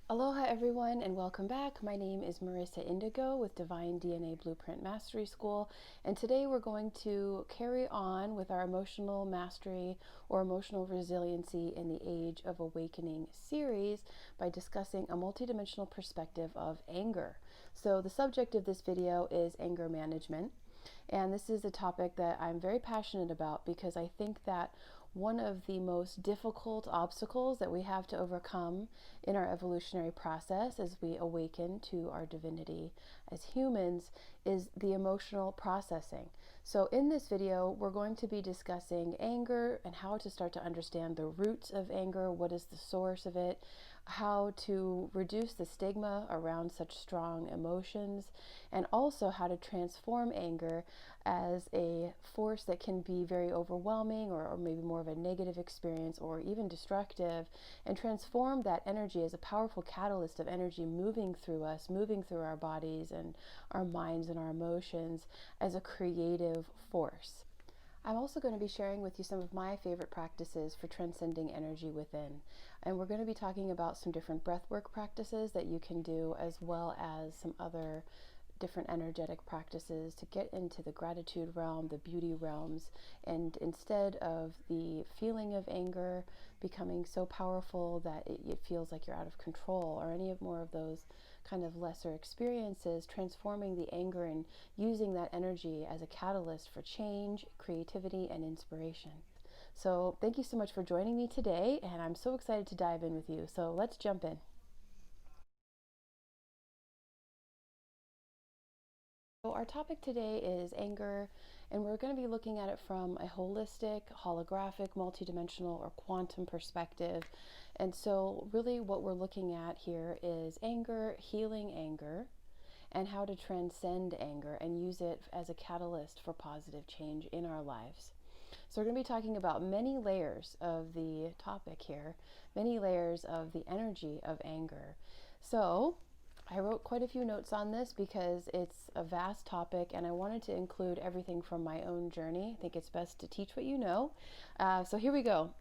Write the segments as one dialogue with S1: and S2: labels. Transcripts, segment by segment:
S1: Aloha everyone and welcome back. My name is Merissa Indigo with Divine DNA Blueprint Mastery School, and today we're going to carry on with our emotional mastery or emotional resiliency in the Age of Awakening series by discussing a multidimensional perspective of anger. So the subject of this video is anger management, and this is a topic that I'm very passionate about because I think that one of the most difficult obstacles that we have to overcome in our evolutionary process as we awaken to our divinity as humans is the emotional processing. So in this video, we're going to be discussing anger and how to start to understand the roots of anger, what is the source of it, how to reduce the stigma around such strong emotions, and also how to transform anger as a force that can be very overwhelming or maybe more of a negative experience or even destructive, and transform that energy as a powerful catalyst of energy moving through us, moving through our bodies and our minds and our emotions as a creative force. I'm also going to be sharing with you some of my favorite practices for transcending energy within. And we're going to be talking about some different breathwork practices that you can do, as well as some other different energetic practices to get into the gratitude realm, the beauty realms, and instead of the feeling of anger becoming so powerful that it feels like you're out of control or any of more of those kind of lesser experiences, transforming the anger and using that energy as a catalyst for change, creativity, and inspiration. So thank you so much for joining me today, and I'm so excited to dive in with you. So let's jump in. So our topic today is anger, and we're going to be looking at it from a holistic, holographic, multidimensional, or quantum perspective. And so really what we're looking at here is anger, healing anger, and how to transcend anger and use it as a catalyst for positive change in our lives. So we're going to be talking about many layers of the topic here, many layers of the energy of anger. So I wrote quite a few notes on this because it's a vast topic and I wanted to include everything from my own journey. I think it's best to teach what you know. So here we go.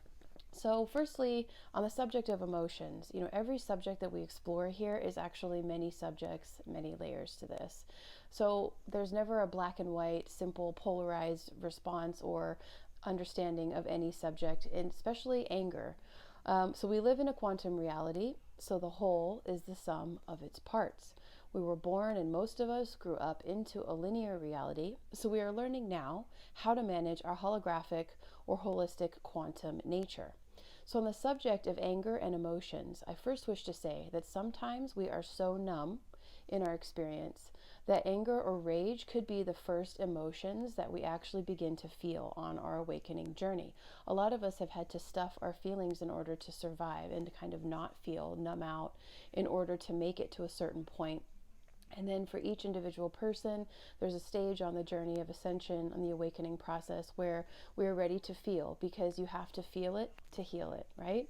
S1: So firstly, on the subject of emotions, every subject that we explore here is actually many subjects, many layers to this. So there's never a black and white, simple, polarized response or understanding of any subject, and especially anger. So we live in a quantum reality, so the whole is the sum of its parts. We were born and most of us grew up into a linear reality, so we are learning now how to manage our holographic or holistic quantum nature. So on the subject of anger and emotions, I first wish to say that sometimes we are so numb in our experience that anger or rage could be the first emotions that we actually begin to feel on our awakening journey. A lot of us have had to stuff our feelings in order to survive and to kind of not feel, numb out, in order to make it to a certain point. And then for each individual person, there's a stage on the journey of ascension, on the awakening process, where we're ready to feel, because you have to feel it to heal it, right?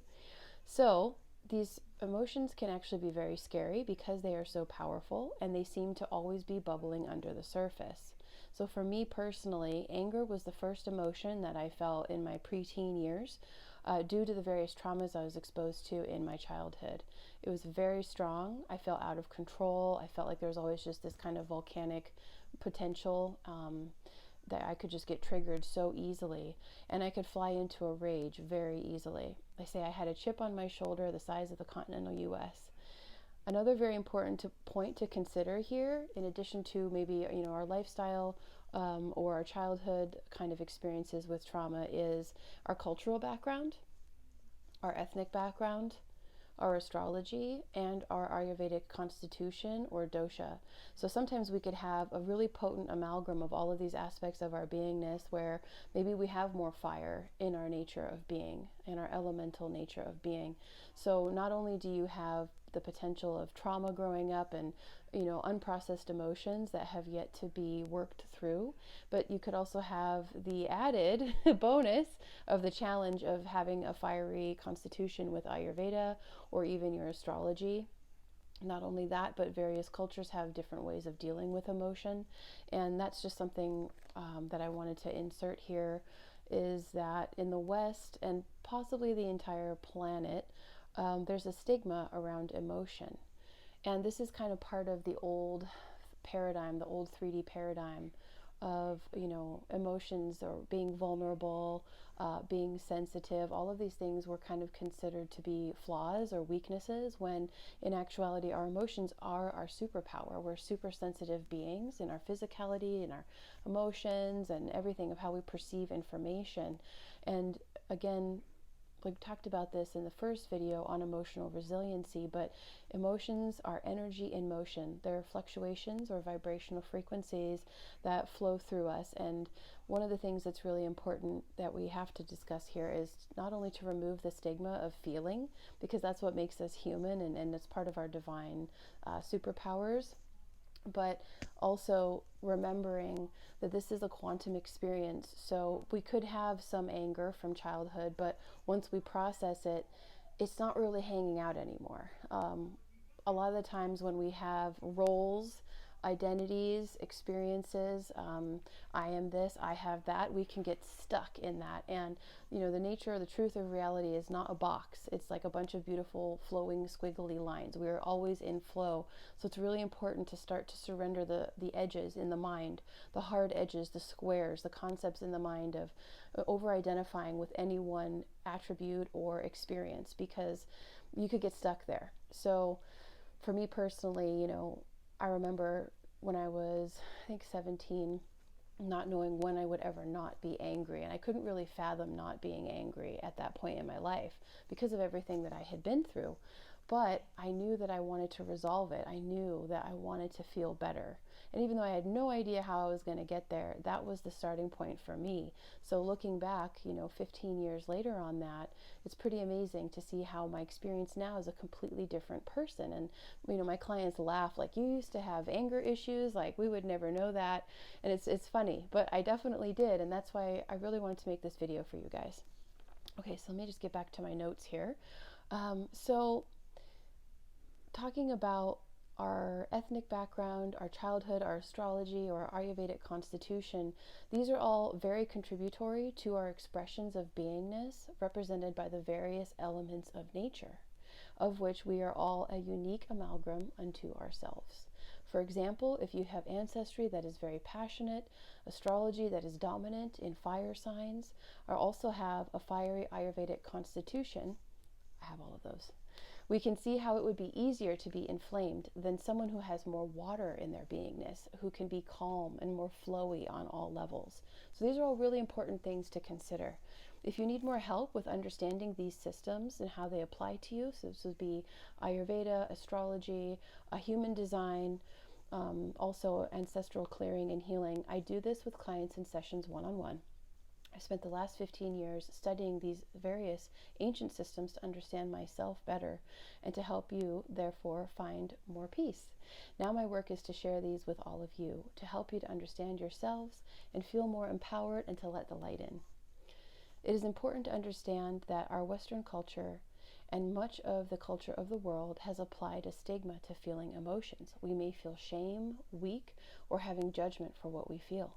S1: So these emotions can actually be very scary because they are so powerful and they seem to always be bubbling under the surface. So for me personally, anger was the first emotion that I felt in my preteen years due to the various traumas I was exposed to in my childhood. It was very strong. I felt out of control. I felt like there was always just this kind of volcanic potential that I could just get triggered so easily, and I could fly into a rage very easily. They say I had a chip on my shoulder the size of the continental US. Another very important point to consider here, in addition to maybe our lifestyle or our childhood kind of experiences with trauma, is our cultural background, our ethnic background, our astrology, and our Ayurvedic constitution or dosha. So sometimes we could have a really potent amalgam of all of these aspects of our beingness, where maybe we have more fire in our nature of being, in our elemental nature of being. So not only do you have the potential of trauma growing up and unprocessed emotions that have yet to be worked through, but you could also have the added bonus of the challenge of having a fiery constitution with Ayurveda or even your astrology. Not only that, but various cultures have different ways of dealing with emotion, and that's just something that I wanted to insert here, is that in the West and possibly the entire planet, there's a stigma around emotion. And this is kind of part of the old paradigm, the old 3D paradigm of, emotions or being vulnerable, being sensitive. All of these things were kind of considered to be flaws or weaknesses, when in actuality our emotions are our superpower. We're super sensitive beings in our physicality, in our emotions, and everything of how we perceive information. And again, we talked about this in the first video on emotional resiliency, but emotions are energy in motion. They're fluctuations or vibrational frequencies that flow through us. And one of the things that's really important that we have to discuss here is not only to remove the stigma of feeling, because that's what makes us human, and it's part of our divine superpowers, but also remembering that this is a quantum experience. So we could have some anger from childhood, but once we process it, it's not really hanging out anymore. A lot of the times when we have roles, identities, experiences, I am this, I have that, we can get stuck in that. And the nature, the truth of reality is not a box. It's like a bunch of beautiful flowing squiggly lines. We are always in flow. So it's really important to start to surrender the edges in the mind, the hard edges, the squares, the concepts in the mind of over-identifying with any one attribute or experience, because you could get stuck there. So for me personally, I remember when I was, I think, 17, not knowing when I would ever not be angry. And I couldn't really fathom not being angry at that point in my life because of everything that I had been through. But I knew that I wanted to resolve it. I knew that I wanted to feel better. And even though I had no idea how I was going to get there, that was the starting point for me. So looking back, 15 years later on that, it's pretty amazing to see how my experience now is a completely different person. And, my clients laugh, like, you used to have anger issues, like we would never know that. And it's funny, but I definitely did. And that's why I really wanted to make this video for you guys. Okay, so let me just get back to my notes here. So talking about our ethnic background, our childhood, our astrology, or our Ayurvedic constitution, these are all very contributory to our expressions of beingness, represented by the various elements of nature, of which we are all a unique amalgam unto ourselves. For example, if you have ancestry that is very passionate, astrology that is dominant in fire signs, or also have a fiery Ayurvedic constitution, I have all of those, we can see how it would be easier to be inflamed than someone who has more water in their beingness, who can be calm and more flowy on all levels. So these are all really important things to consider. If you need more help with understanding these systems and how they apply to you, so this would be Ayurveda, astrology, human design, also ancestral clearing and healing, I do this with clients in sessions one-on-one. I spent the last 15 years studying these various ancient systems to understand myself better and to help you, therefore, find more peace. Now my work is to share these with all of you, to help you to understand yourselves and feel more empowered and to let the light in. It is important to understand that our Western culture and much of the culture of the world has applied a stigma to feeling emotions. We may feel shame, weak, or having judgment for what we feel.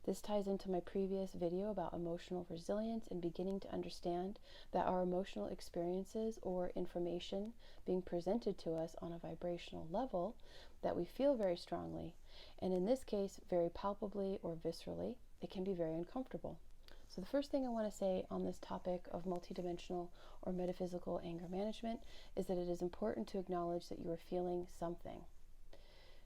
S1: This ties into my previous video about emotional resilience and beginning to understand that our emotional experiences or information being presented to us on a vibrational level that we feel very strongly, and in this case, very palpably or viscerally, it can be very uncomfortable. So the first thing I want to say on this topic of multidimensional or metaphysical anger management is that it is important to acknowledge that you are feeling something.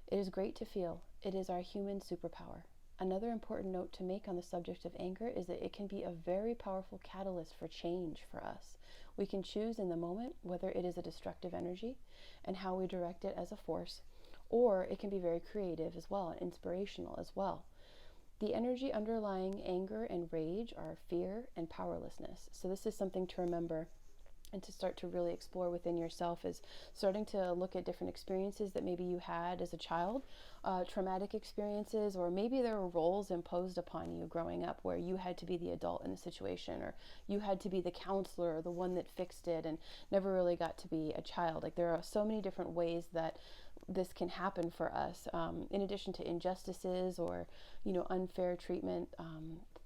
S1: It is great to feel. It is our human superpower. Another important note to make on the subject of anger is that it can be a very powerful catalyst for change for us. We can choose in the moment whether it is a destructive energy and how we direct it as a force, or it can be very creative as well and inspirational as well. The energy underlying anger and rage are fear and powerlessness. So this is something to remember and to start to really explore within yourself, is starting to look at different experiences that maybe you had as a child, traumatic experiences, or maybe there were roles imposed upon you growing up where you had to be the adult in the situation, or you had to be the counselor or the one that fixed it and never really got to be a child. Like, there are so many different ways that this can happen for us, in addition to injustices or unfair treatment,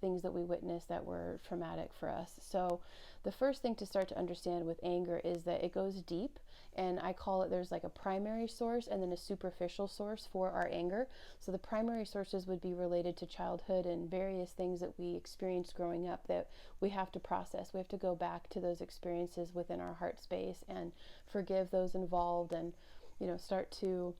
S1: things that we witnessed that were traumatic for us. So the first thing to start to understand with anger is that it goes deep, and I call it, there's like a primary source and then a superficial source for our anger. So the primary sources would be related to childhood and various things that we experienced growing up that we have to process. We have to go back to those experiences within our heart space and forgive those involved, and start to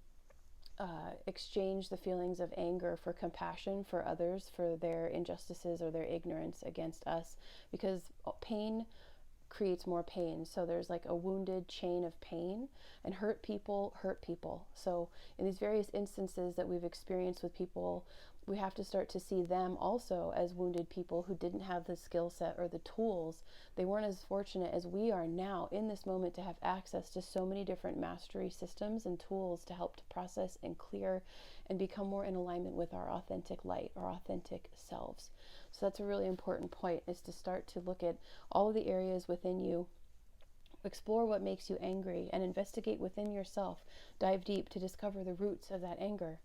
S1: exchange the feelings of anger for compassion for others, for their injustices or their ignorance against us, because pain creates more pain. So there's like a wounded chain of pain, and hurt people hurt people. So in these various instances that we've experienced with people, we have to start to see them also as wounded people who didn't have the skill set or the tools. They weren't as fortunate as we are now in this moment to have access to so many different mastery systems and tools to help to process and clear and become more in alignment with our authentic light, our authentic selves. So that's a really important point, is to start to look at all of the areas within you, explore what makes you angry, and investigate within yourself. Dive deep to discover the roots of that anger.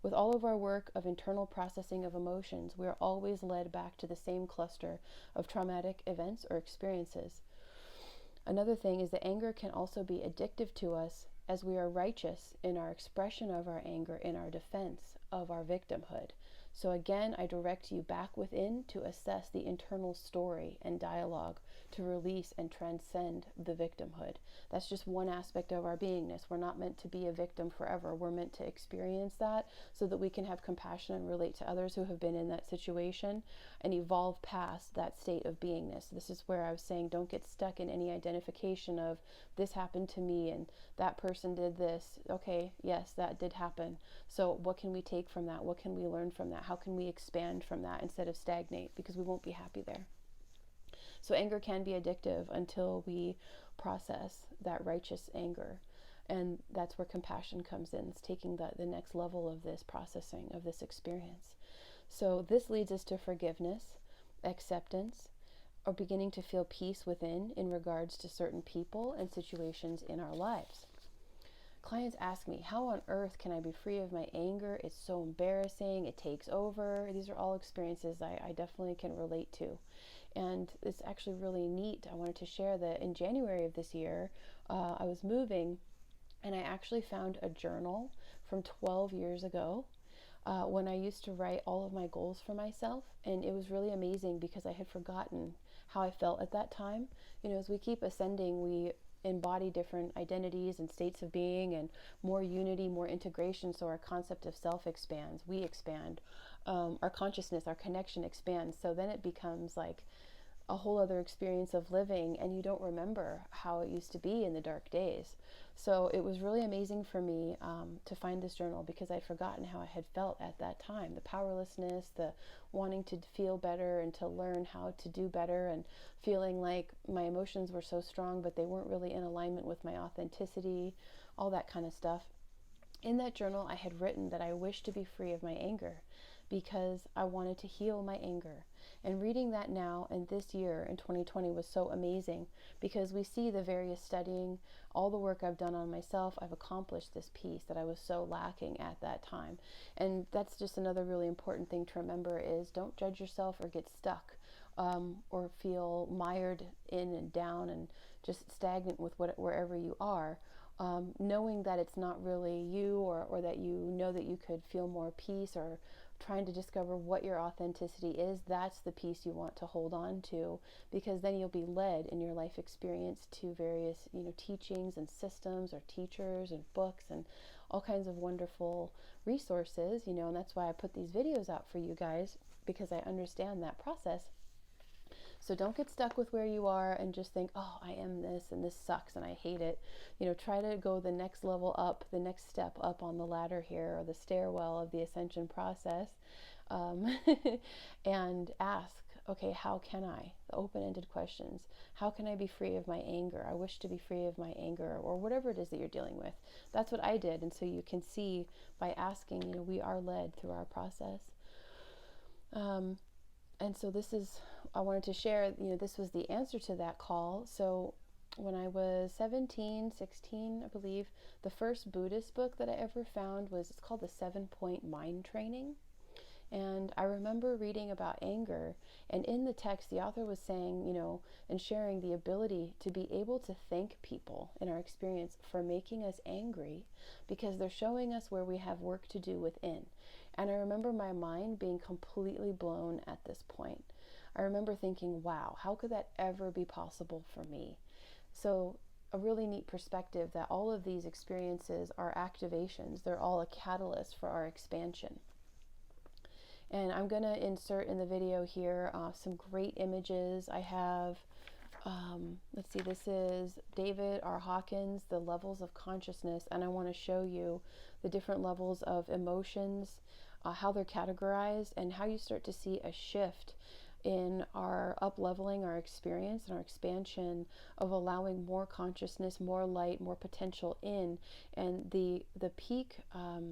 S1: With all of our work of internal processing of emotions, we are always led back to the same cluster of traumatic events or experiences. Another thing is that anger can also be addictive to us, as we are righteous in our expression of our anger, in our defense of our victimhood. So again, I direct you back within to assess the internal story and dialogue, to release and transcend the victimhood. That's just one aspect of our beingness. We're not meant to be a victim forever. We're meant to experience that so that we can have compassion and relate to others who have been in that situation and evolve past that state of beingness. This is where I was saying, don't get stuck in any identification of this happened to me and that person did this. Okay, yes, that did happen. So what can we take from that? What can we learn from that? How can we expand from that instead of stagnate? Because we won't be happy there. So anger can be addictive until we process that righteous anger. And that's where compassion comes in. It's taking the next level of this processing, of this experience. So this leads us to forgiveness, acceptance, or beginning to feel peace within in regards to certain people and situations in our lives. Clients ask me, how on earth can I be free of my anger? It's so embarrassing. It takes over. These are all experiences I definitely can relate to. And it's actually really neat. I wanted to share that in January of this year, I was moving, and I actually found a journal from 12 years ago when I used to write all of my goals for myself. And it was really amazing because I had forgotten how I felt at that time. As we keep ascending, we embody different identities and states of being, and more unity, more integration. So our concept of self expands, we expand, our consciousness, our connection expands. So then it becomes like a whole other experience of living, and you don't remember how it used to be in the dark days. So it was really amazing for me to find this journal, because I'd forgotten how I had felt at that time, the powerlessness, the wanting to feel better and to learn how to do better, and feeling like my emotions were so strong but they weren't really in alignment with my authenticity, all that kind of stuff. In that journal, I had written that I wished to be free of my anger because I wanted to heal my anger. And reading that now and this year in 2020 was so amazing, because we see the various studying, all the work I've done on myself, I've accomplished this piece that I was so lacking at that time. And that's just another really important thing to remember, is don't judge yourself or get stuck or feel mired in and down and just stagnant with wherever you are. Knowing that it's not really you, or that you know that you could feel more peace, or trying to discover what your authenticity is, that's the piece you want to hold on to, because then you'll be led in your life experience to various teachings and systems, or teachers and books and all kinds of wonderful resources, and that's why I put these videos out for you guys, because I understand that process. So don't get stuck with where you are and just think, oh, I am this and this sucks and I hate it. Try to go the next level up, the next step up on the ladder here, or the stairwell of the ascension process, and ask, okay, how can I? The open-ended questions. How can I be free of my anger? I wish to be free of my anger, or whatever it is that you're dealing with. That's what I did. And so you can see by asking, we are led through our process. And so I wanted to share, this was the answer to that call. So when I was 17, 16, I believe, the first Buddhist book that I ever found it's called The 7-Point Mind Training. And I remember reading about anger, and in the text, the author was saying, and sharing the ability to be able to thank people in our experience for making us angry, because they're showing us where we have work to do within. And I remember my mind being completely blown at this point. I remember thinking, wow, how could that ever be possible for me? So a really neat perspective that all of these experiences are activations. They're all a catalyst for our expansion. And I'm going to insert in the video here some great images. I have, let's see, this is David R. Hawkins, The Levels of Consciousness. And I want to show you the different levels of emotions, how they're categorized, and how you start to see a shift in our up-leveling our experience and our expansion of allowing more consciousness, more light, more potential in. And the peak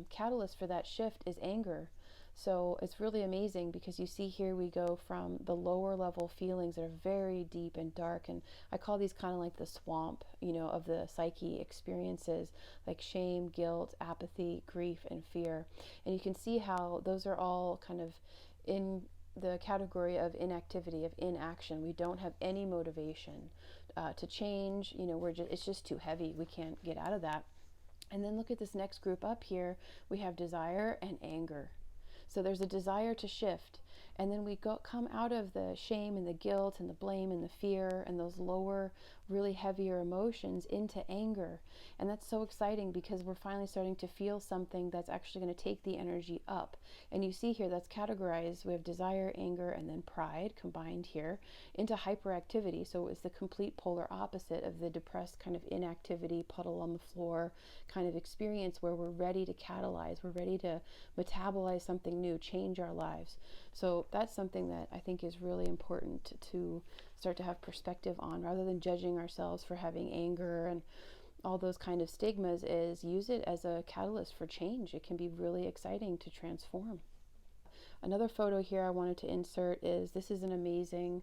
S1: catalyst for that shift is anger. So it's really amazing, because you see here we go from the lower level feelings that are very deep and dark, and I call these kind of like the swamp, of the psyche experiences, like shame, guilt, apathy, grief, and fear. And you can see how those are all kind of in the category of inactivity, of inaction. We don't have any motivation to change. It's just too heavy. We can't get out of that. And then look at this next group up here. We have desire and anger. So there's a desire to shift, and then we come out of the shame and the guilt and the blame and the fear and those lower, really heavier emotions into anger. And that's so exciting, because we're finally starting to feel something that's actually going to take the energy up. And you see here that's categorized. We have desire, anger, and then pride combined here into hyperactivity. So it's the complete polar opposite of the depressed kind of inactivity, puddle on the floor kind of experience, where we're ready to catalyze, we're ready to metabolize something new, change our lives. So that's something that I think is really important to start to have perspective on, rather than judging ourselves for having anger and all those kind of stigmas. Is use it as a catalyst for change. It can be really exciting to transform. Another photo here I wanted to insert is, this is an amazing,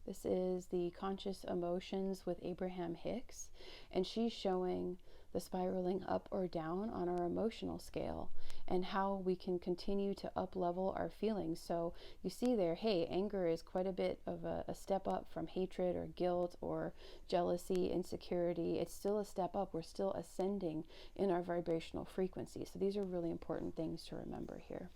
S1: this is the Conscious Emotions with Abraham Hicks, and she's showing the spiraling up or down on our emotional scale, and how we can continue to up level our feelings. So you see there, hey, anger is quite a bit of a step up from hatred or guilt or jealousy, insecurity. It's still a step up. We're still ascending in our vibrational frequency. So these are really important things to remember here.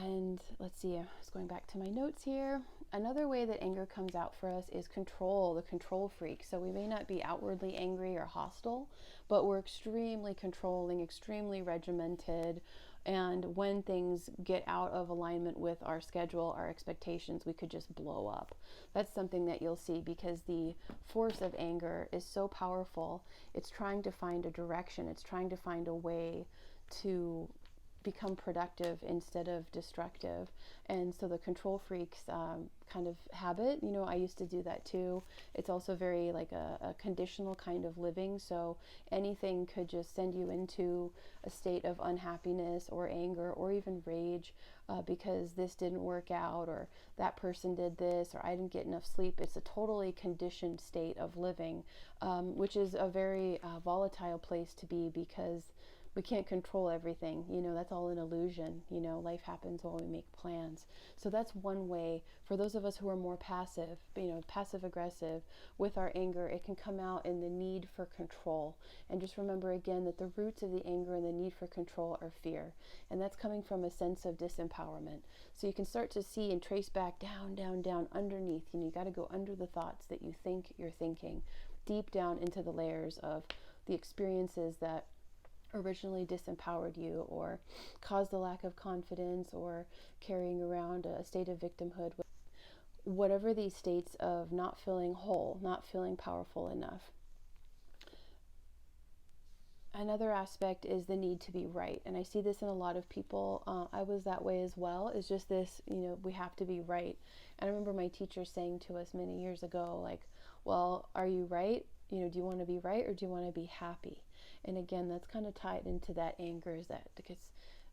S1: And let's see, I was going back to my notes here. Another way that anger comes out for us is control, the control freak. So we may not be outwardly angry or hostile, but we're extremely controlling, extremely regimented. And when things get out of alignment with our schedule, our expectations, we could just blow up. That's something that you'll see, because the force of anger is so powerful. It's trying to find a direction. It's trying to find a way to become productive instead of destructive. And so the control freaks kind of habit, I used to do that too. It's also very like a conditional kind of living. So anything could just send you into a state of unhappiness or anger or even rage because this didn't work out, or that person did this, or I didn't get enough sleep. It's a totally conditioned state of living, which is a very volatile place to be, because we can't control everything. That's all an illusion. Life happens while we make plans. So that's one way. For those of us who are more passive, passive aggressive with our anger, it can come out in the need for control. And just remember again that the roots of the anger and the need for control are fear. And that's coming from a sense of disempowerment. So you can start to see and trace back down, down, down underneath. You got to go under the thoughts that you think you're thinking, deep down into the layers of the experiences that originally disempowered you, or caused a lack of confidence, or carrying around a state of victimhood. Whatever these states of not feeling whole, not feeling powerful enough. Another aspect is the need to be right. And I see this in a lot of people. I was that way as well. It's just this, we have to be right. And I remember my teacher saying to us many years ago, like, well, are you right? Do you want to be right, or do you want to be happy? And again, that's kind of tied into that anger, is that it's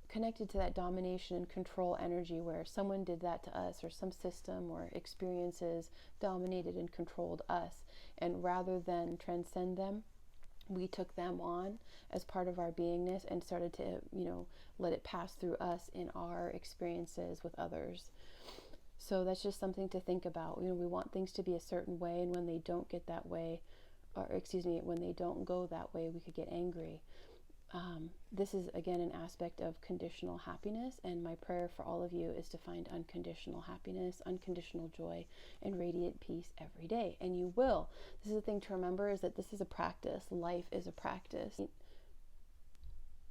S1: connected to that domination and control energy, where someone did that to us, or some system or experiences dominated and controlled us. And rather than transcend them, we took them on as part of our beingness and started to, let it pass through us in our experiences with others. So that's just something to think about. We want things to be a certain way, and when they don't get that way, when they don't go that way, we could get angry. This is, again, an aspect of conditional happiness, and my prayer for all of you is to find unconditional happiness, unconditional joy, and radiant peace every day. And you will. This is the thing to remember, is that this is a practice. Life is a practice.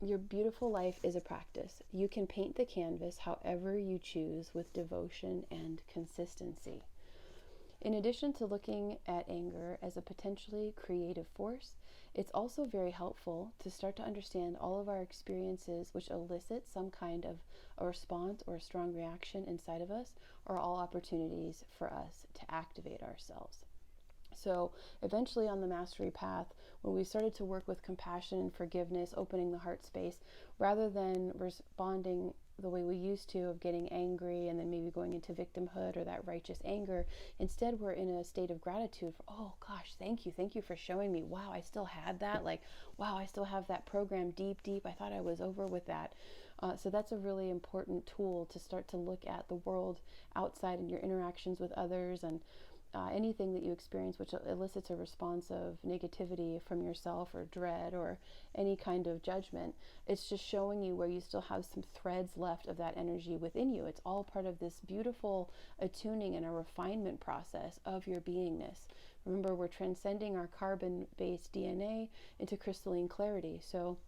S1: Your beautiful life is a practice. You can paint the canvas however you choose with devotion and consistency. In addition to looking at anger as a potentially creative force, it's also very helpful to start to understand all of our experiences which elicit some kind of a response or a strong reaction inside of us are all opportunities for us to activate ourselves. So eventually on the mastery path, when we started to work with compassion and forgiveness, opening the heart space, rather than responding the way we used to, of getting angry and then maybe going into victimhood or that righteous anger, instead we're in a state of gratitude for, oh gosh, thank you for showing me, wow, I still had that, like, wow, I still have that program deep, I thought I was over with that. So that's a really important tool to start to look at the world outside and your interactions with others, and anything that you experience which elicits a response of negativity from yourself or dread or any kind of judgment. It's just showing you where you still have some threads left of that energy within you. It's all part of this beautiful attuning and a refinement process of your beingness. Remember, we're transcending our carbon-based DNA into crystalline clarity. So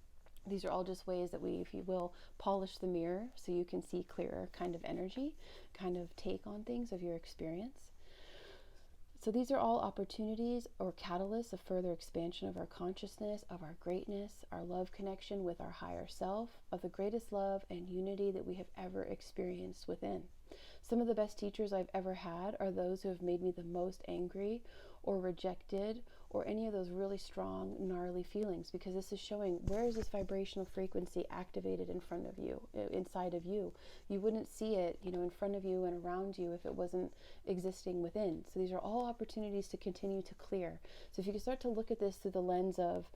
S1: these are all just ways that we, if you will, polish the mirror so you can see clearer kind of energy, kind of take on things of your experience. So these are all opportunities or catalysts of further expansion of our consciousness, of our greatness, our love connection with our higher self, of the greatest love and unity that we have ever experienced within. Some of the best teachers I've ever had are those who have made me the most angry or rejected or any of those really strong, gnarly feelings, because this is showing where is this vibrational frequency activated in front of you, inside of you. You wouldn't see it, in front of you and around you if it wasn't existing within. So these are all opportunities to continue to clear. So if you can start to look at this through the lens of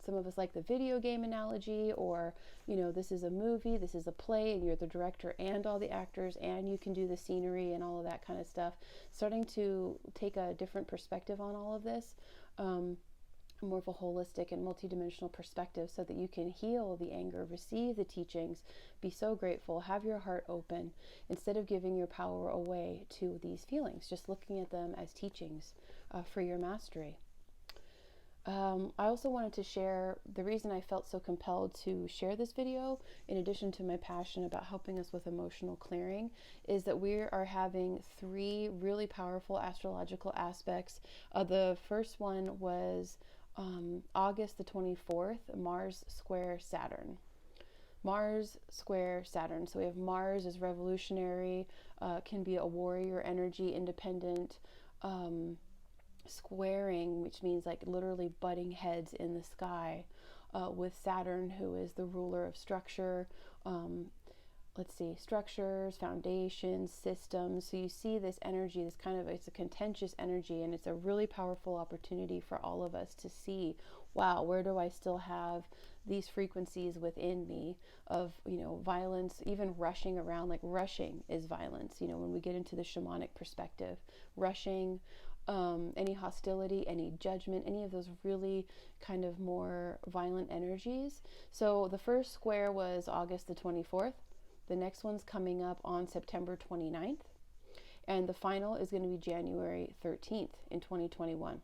S1: some of us like the video game analogy, or this is a movie, this is a play, and you're the director and all the actors, and you can do the scenery and all of that kind of stuff. Starting to take a different perspective on all of this, more of a holistic and multidimensional perspective, so that you can heal the anger, receive the teachings, be so grateful, have your heart open, instead of giving your power away to these feelings, just looking at them as teachings for your mastery. I also wanted to share the reason I felt so compelled to share this video, in addition to my passion about helping us with emotional clearing, is that we are having 3 really powerful astrological aspects. The first one was August the 24th, Mars square Saturn. Mars square Saturn. So we have Mars as revolutionary, can be a warrior energy, independent, squaring, which means like literally butting heads in the sky, with Saturn, who is the ruler of structure, structures, foundations, systems. So you see this energy, it's a contentious energy, and it's a really powerful opportunity for all of us to see, wow, where do I still have these frequencies within me of, violence, even rushing around. Like rushing is violence, when we get into the shamanic perspective, rushing, any hostility, any judgment, any of those really kind of more violent energies. So the first square was August the 24th. The next one's coming up on September 29th. And the final is going to be January 13th in 2021.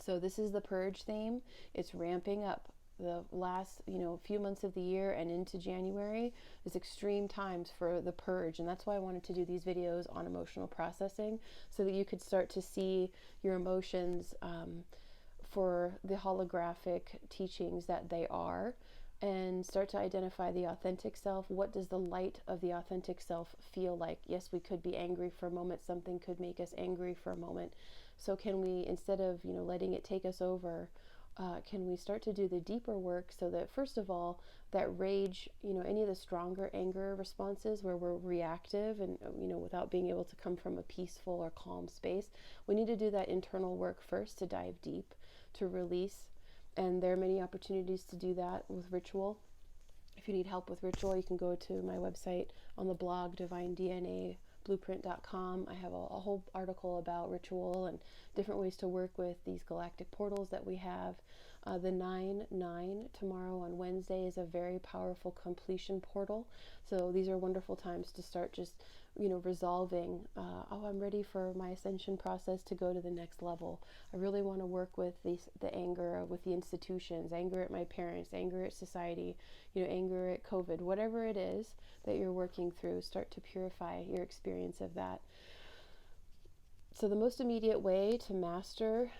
S1: So this is the Purge theme. It's ramping up. The last, few months of the year and into January is extreme times for the purge. And that's why I wanted to do these videos on emotional processing, so that you could start to see your emotions for the holographic teachings that they are, and start to identify the authentic self. What does the light of the authentic self feel like? Yes, we could be angry for a moment. Something could make us angry for a moment. So can we, instead of, letting it take us over, can we start to do the deeper work, so that, first of all, that rage, any of the stronger anger responses where we're reactive and, without being able to come from a peaceful or calm space, we need to do that internal work first, to dive deep, to release And there are many opportunities to do that with ritual. If you need help with ritual, you can go to my website on the blog, divinednablueprint.com. I have a whole article about ritual and different ways to work with these galactic portals that we have. The 9/9 tomorrow on Wednesday is a very powerful completion portal. So these are wonderful times to start just, resolving, I'm ready for my ascension process to go to the next level. I really want to work with the anger with the institutions, anger at my parents, anger at society, anger at COVID, whatever it is that you're working through, start to purify your experience of that. So the most immediate way to master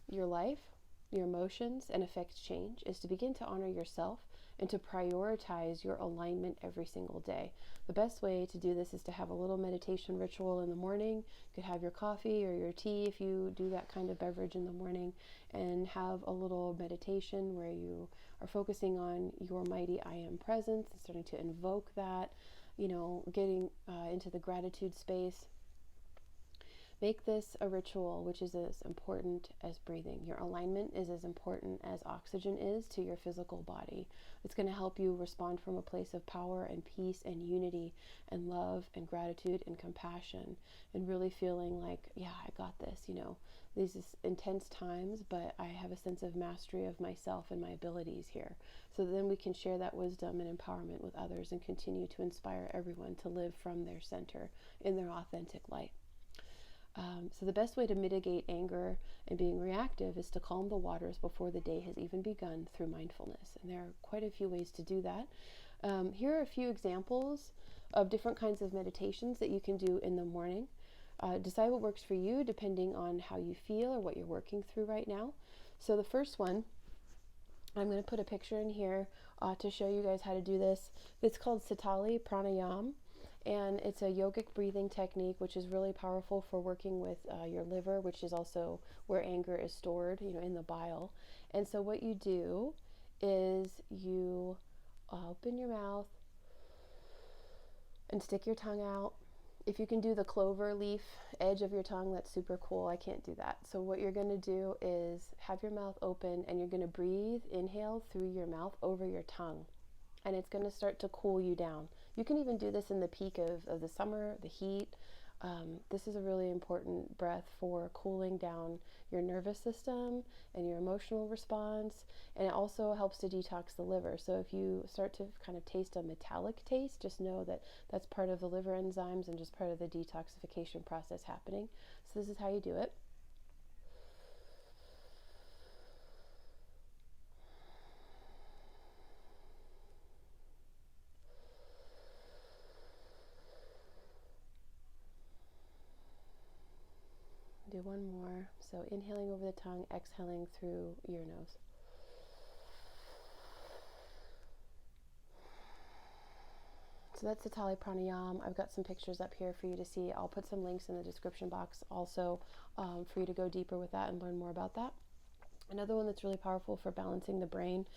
S1: your life, your emotions, and affect change is to begin to honor yourself and to prioritize your alignment every single day. The best way to do this is to have a little meditation ritual in the morning. You could have your coffee or your tea if you do that kind of beverage in the morning, and have a little meditation where you are focusing on your mighty I am presence and starting to invoke that, getting into the gratitude space. Make this a ritual, which is as important as breathing. Your alignment is as important as oxygen is to your physical body. It's going to help you respond from a place of power and peace and unity and love and gratitude and compassion, and really feeling like, yeah, I got this, These is intense times, but I have a sense of mastery of myself and my abilities here. So then we can share that wisdom and empowerment with others and continue to inspire everyone to live from their center in their authentic light. So the best way to mitigate anger and being reactive is to calm the waters before the day has even begun through mindfulness. And there are quite a few ways to do that. Here are a few examples of different kinds of meditations that you can do in the morning. Decide what works for you depending on how you feel or what you're working through right now. So the first one, I'm going to put a picture in here to show you guys how to do this. It's called Sitali Pranayam. And it's a yogic breathing technique, which is really powerful for working with your liver, which is also where anger is stored, in the bile. And so what you do is you open your mouth and stick your tongue out. If you can do the clover leaf edge of your tongue, that's super cool. I can't do that. So what you're going to do is have your mouth open, and you're going to breathe, inhale through your mouth over your tongue. And it's going to start to cool you down. You can even do this in the peak of the summer, the heat. This is a really important breath for cooling down your nervous system and your emotional response. And it also helps to detox the liver. So if you start to kind of taste a metallic taste, just know that that's part of the liver enzymes and just part of the detoxification process happening. So this is how you do it. Do one more. So inhaling over the tongue, exhaling through your nose. So that's Sitali Pranayam. I've got some pictures up here for you to see. I'll put some links in the description box also for you to go deeper with that and learn more about that. Another one that's really powerful for balancing the brain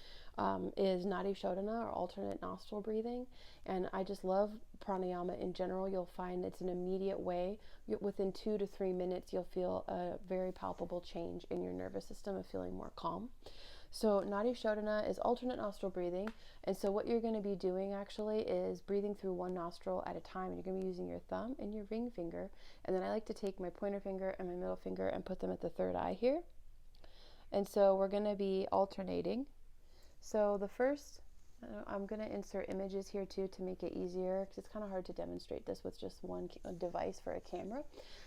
S1: is Nadi Shodhana, or alternate nostril breathing. And I just love pranayama in general. You'll find it's an immediate way. Within 2 to 3 minutes, you'll feel a very palpable change in your nervous system of feeling more calm. So Nadi Shodhana is alternate nostril breathing. And so what you're going to be doing actually is breathing through one nostril at a time. And you're going to be using your thumb and your ring finger. And then I like to take my pointer finger and my middle finger and put them at the third eye here. And so we're going to be alternating. So the first, I'm going to insert images here too to make it easier, because it's kind of hard to demonstrate this with just one device for a camera.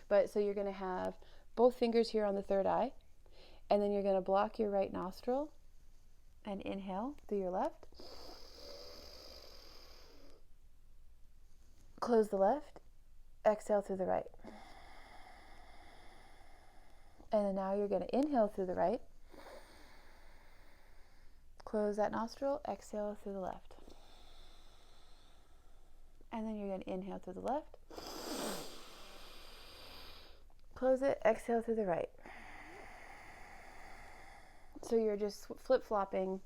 S1: But so you're going to have both fingers here on the third eye, and then you're going to block your right nostril and inhale through your left. Close the left, exhale through the right. And then now you're going to inhale through the right. Close that nostril, exhale through the left. And then you're going to inhale through the left. Close it, exhale through the right. So you're just flip-flopping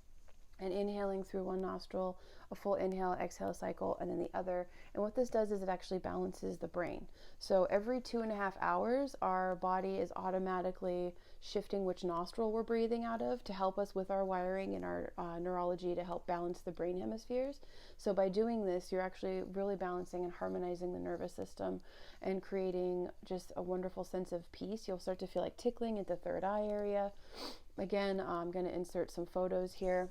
S1: and inhaling through one nostril, a full inhale, exhale cycle, and then the other. And what this does is it actually balances the brain. So every 2.5 hours, our body is automatically shifting which nostril we're breathing out of to help us with our wiring and our neurology to help balance the brain hemispheres. So by doing this, you're actually really balancing and harmonizing the nervous system and creating just a wonderful sense of peace. You'll start to feel like tickling at the third eye area. Again, I'm going to insert some photos here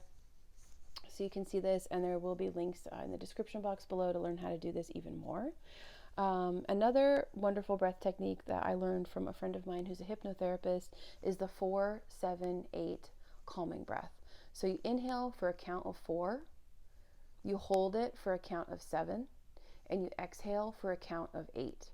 S1: so you can see this, and there will be links in the description box below to learn how to do this even more. Another wonderful breath technique that I learned from a friend of mine who's a hypnotherapist is the 4-7-8 calming breath. So you inhale for a count of 4, you hold it for a count of 7, and you exhale for a count of 8.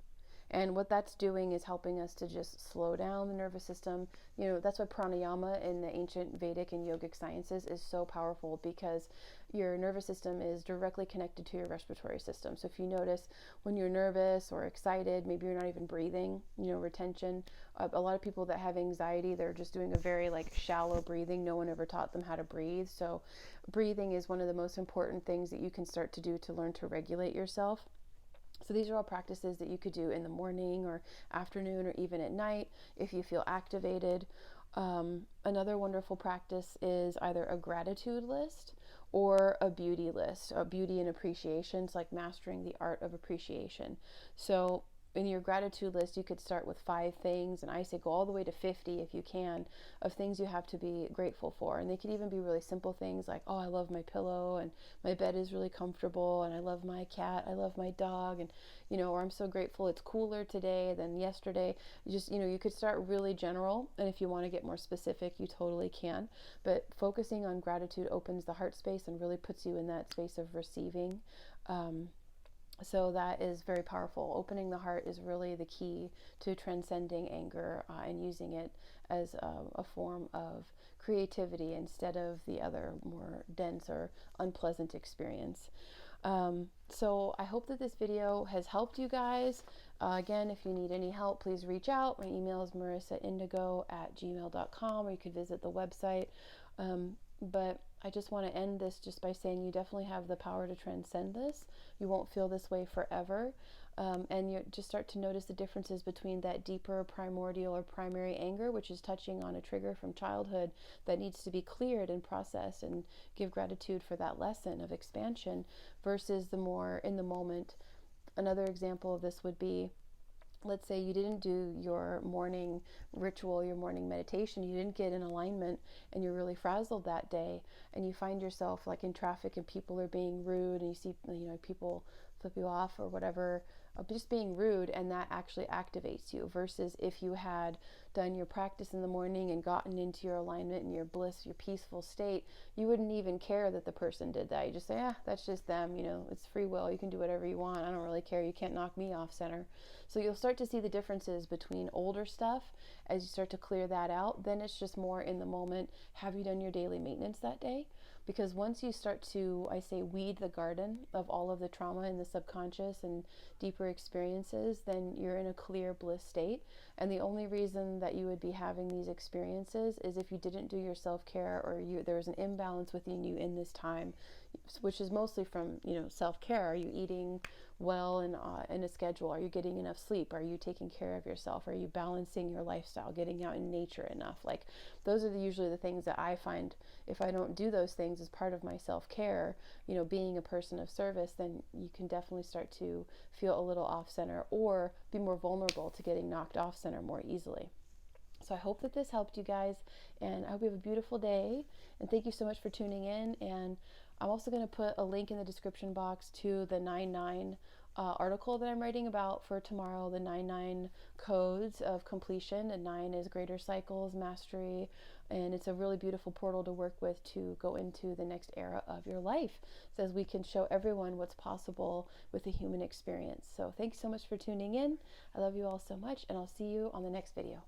S1: And what that's doing is helping us to just slow down the nervous system. You know, that's why pranayama in the ancient Vedic and yogic sciences is so powerful, because your nervous system is directly connected to your respiratory system. So if you notice when you're nervous or excited, maybe you're not even breathing, retention. A lot of people that have anxiety, they're just doing a very shallow breathing. No one ever taught them how to breathe. So breathing is one of the most important things that you can start to do to learn to regulate yourself. So these are all practices that you could do in the morning or afternoon or even at night if you feel activated. Another wonderful practice is either a gratitude list or a beauty list, a beauty and appreciation. It's like mastering the art of appreciation. So in your gratitude list, you could start with 5 things, and I say go all the way to 50 if you can, of things you have to be grateful for. And they could even be really simple things like, oh, I love my pillow, and my bed is really comfortable, and I love my cat, I love my dog, and or I'm so grateful it's cooler today than yesterday. You could start really general, and if you want to get more specific, you totally can. But focusing on gratitude opens the heart space and really puts you in that space of receiving. So that is very powerful. Opening the heart is really the key to transcending anger and using it as a form of creativity instead of the other more dense or unpleasant experience. So I hope that this video has helped you guys. Again, if you need any help, please reach out. My email is marissaindigo@gmail.com, or you could visit the website. But I just want to end this just by saying you definitely have the power to transcend this. You won't feel this way forever. And you just start to notice the differences between that deeper primordial or primary anger, which is touching on a trigger from childhood that needs to be cleared and processed, and give gratitude for that lesson of expansion, versus the more in the moment. Another example of this would be, let's say you didn't do your morning ritual, your morning meditation, you didn't get in alignment, and you're really frazzled that day, and you find yourself in traffic and people are being rude, and you see people flip you off or whatever, just being rude, and that actually activates you, versus if you had done your practice in the morning and gotten into your alignment and your bliss, your peaceful state, you wouldn't even care that the person did that. You just say, that's just them, it's free will, you can do whatever you want, I don't really care, you can't knock me off center. So you'll start to see the differences between older stuff as you start to clear that out. Then it's just more in the moment. Have you done your daily maintenance that day? Because once you start to, I say, weed the garden of all of the trauma in the subconscious and deeper experiences, then you're in a clear bliss state. And the only reason that you would be having these experiences is if you didn't do your self-care, or there was an imbalance within you in this time, which is mostly from self-care. Are you eating well and in a schedule? Are you getting enough sleep? Are you taking care of yourself? Are you balancing your lifestyle, getting out in nature enough? Those are usually the things that I find, if I don't do those things as part of my self-care, being a person of service, then you can definitely start to feel a little off center, or be more vulnerable to getting knocked off center more easily. So I hope that this helped you guys, and I hope you have a beautiful day, and thank you so much for tuning in. And I'm also going to put a link in the description box to the 9-9 article that I'm writing about for tomorrow, the 9-9 codes of completion. And 9 is greater cycles, mastery, and it's a really beautiful portal to work with to go into the next era of your life. It says we can show everyone what's possible with the human experience. So thanks so much for tuning in. I love you all so much, and I'll see you on the next video.